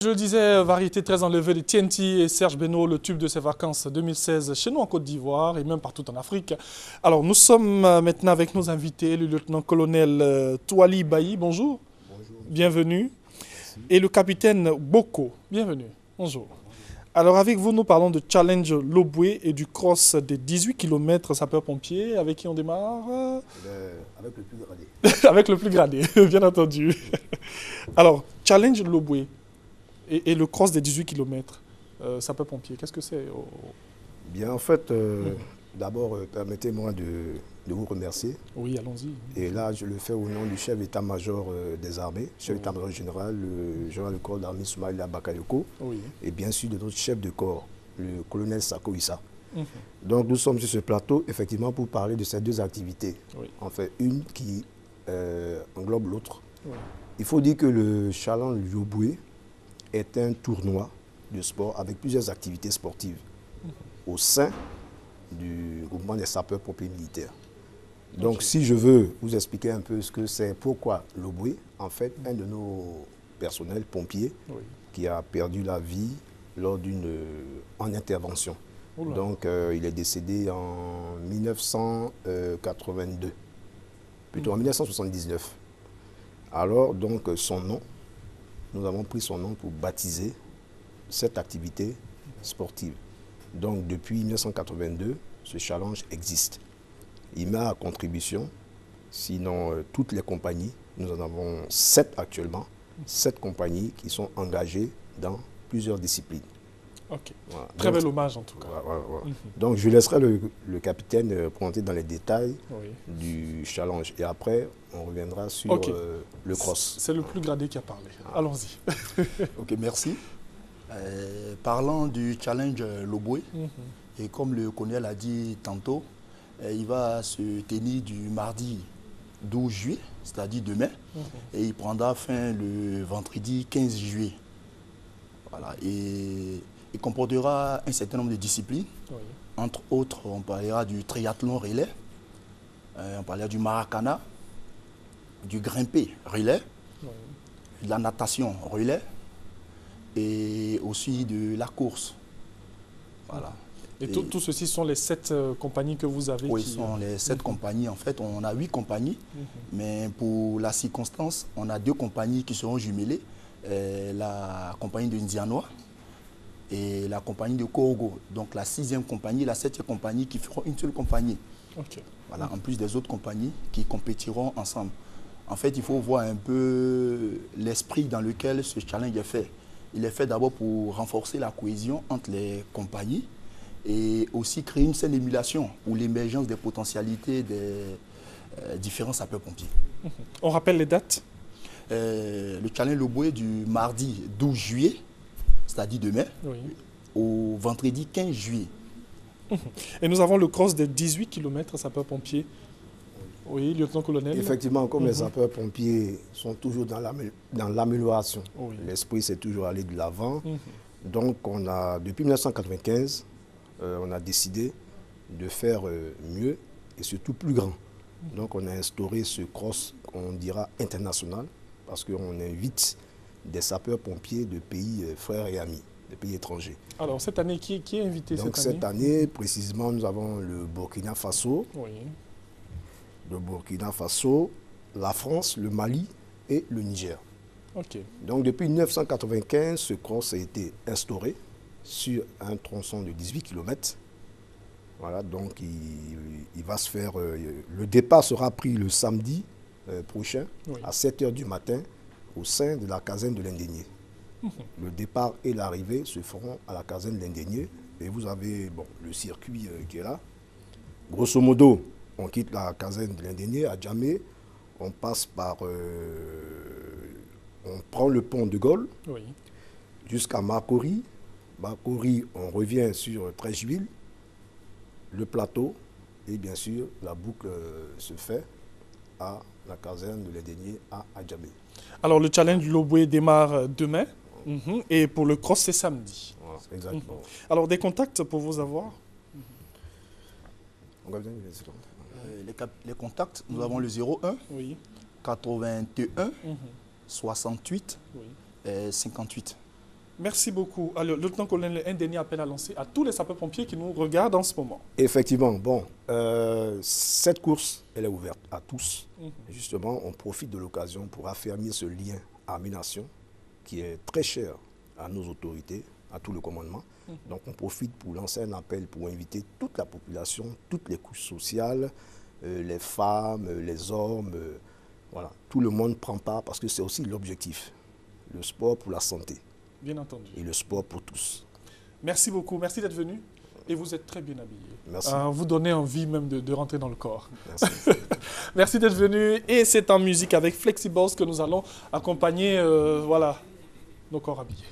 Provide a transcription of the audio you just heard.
Je disais, variété très enlevée de TNT et Serge Benoît, le tube de ses vacances 2016 chez nous en Côte d'Ivoire et même partout en Afrique. Alors, nous sommes maintenant avec nos invités, le lieutenant-colonel Touali Bailly, bonjour. Bonjour. Bienvenue. Merci. Et le capitaine Boko, bienvenue. Bonjour. Alors, avec vous, nous parlons de Challenge Loboué et du cross des 18 km sapeurs-pompiers. Avec qui on démarre? Avec le plus gradé. Avec le plus gradé, bien entendu. Alors, Challenge Loboué. Et le cross des 18 km, sapeur-pompier, qu'est-ce que c'est? Bien, en fait, d'abord, permettez-moi de vous remercier. Oui, allons-y. Et là, je le fais au nom du chef d'état-major des armées, chef d'état-major général, le général de corps d'armée Soumaïla Bakayoko, Oui. et bien sûr de notre chef de corps, le colonel Sako Issa. Donc, nous sommes sur ce plateau, effectivement, pour parler de ces deux activités. Oui. En fait, une qui englobe l'autre. Oui. Il faut dire que le Challenge Loboué est un tournoi de sport avec plusieurs activités sportives au sein du groupement des sapeurs-pompiers militaires. Donc, si je veux vous expliquer un peu ce que c'est, pourquoi Loboué, en fait, un de nos personnels pompiers qui a perdu la vie lors d'une intervention. Oula. Donc, il est décédé en 1982, plutôt en 1979. Alors, donc, son nom, nous avons pris son nom pour baptiser cette activité sportive. Donc, depuis 1982, ce challenge existe. Il met à contribution, sinon toutes les compagnies, nous en avons 7 actuellement, 7 compagnies qui sont engagées dans plusieurs disciplines. Ok. Voilà. Très Donc, bel hommage en tout cas. voilà. Donc, je laisserai le capitaine présenter dans les détails du challenge. Et après, on reviendra sur le cross. C'est le plus gradé qui a parlé. Allons-y. Ok, merci. Parlant du challenge Loboué, et comme le colonel a dit tantôt, il va se tenir du mardi 12 juillet, c'est-à-dire demain, et il prendra fin le vendredi 15 juillet. Voilà. Et il comportera un certain nombre de disciplines. Entre autres, on parlera du triathlon relais, on parlera du maracana, du grimpé relais, de la natation relais et aussi de la course. Voilà. Et tout ceci sont les 7 compagnies que vous avez? Oui, ce sont les 7 compagnies. En fait, on a 8 compagnies, mais pour la circonstance, on a 2 compagnies qui seront jumelées. La compagnie de Ndianois et la compagnie de Korogo. Donc la 6e compagnie, la 7e compagnie qui feront une seule compagnie. Voilà, en plus des autres compagnies qui compétiront ensemble. En fait, il faut voir un peu l'esprit dans lequel ce challenge est fait. Il est fait d'abord pour renforcer la cohésion entre les compagnies et aussi créer une saine émulation pour l'émergence des potentialités des différents sapeurs-pompiers. On rappelle les dates? Le challenge Loboué du mardi 12 juillet, c'est-à-dire demain, au vendredi 15 juillet. Et nous avons le cross des 18 km sapeurs-pompiers. Oui, lieutenant-colonel. Effectivement, comme les sapeurs-pompiers sont toujours dans l'amélioration, l'esprit c'est toujours aller de l'avant. Donc, depuis 1995, on a décidé de faire mieux et surtout plus grand. Donc, on a instauré ce cross qu'on dira international parce qu'on invite des sapeurs-pompiers de pays frères et amis, de pays étrangers. Alors, cette année, qui est invité? Donc, cette année, précisément, nous avons le Burkina Faso. Le Burkina Faso, la France, le Mali et le Niger. Donc depuis 1995, ce cross a été instauré sur un tronçon de 18 km. Voilà, donc il va se faire... le départ sera pris le samedi prochain à 7 h du matin au sein de la caserne de l'Indénié. Le départ et l'arrivée se feront à la caserne de l'Indénié. Et vous avez le circuit qui est là. Grosso modo, on quitte la caserne de l'Indénié à Djamé, on passe par... on prend le pont de Gaulle jusqu'à Makori. Makori, on revient sur Treichville, le plateau, et bien sûr, la boucle se fait à la caserne de l'Indénié à Djamé. Alors, le challenge Loboué démarre demain, et pour le cross, c'est samedi. Voilà, exactement. Alors, des contacts pour vous avoir? Les contacts, nous avons le 01 81 68 58. Merci beaucoup. Alors, le lieutenant-colonel, un dernier appel à lancer à tous les sapeurs-pompiers qui nous regardent en ce moment. Effectivement, bon, cette course, elle est ouverte à tous. Justement, on profite de l'occasion pour affermir ce lien armée-nation qui est très cher à nos autorités, à tout le commandement. Donc, on profite pour lancer un appel pour inviter toute la population, toutes les couches sociales, les femmes, les hommes, voilà. Tout le monde prend part parce que c'est aussi l'objectif. Le sport pour la santé. Bien entendu. Et le sport pour tous. Merci beaucoup. Merci d'être venu. Et vous êtes très bien habillé. Merci. Vous donnez envie même de rentrer dans le corps. Merci. Merci d'être venu. Et c'est en musique avec Flexiballs que nous allons accompagner voilà, nos corps habillés.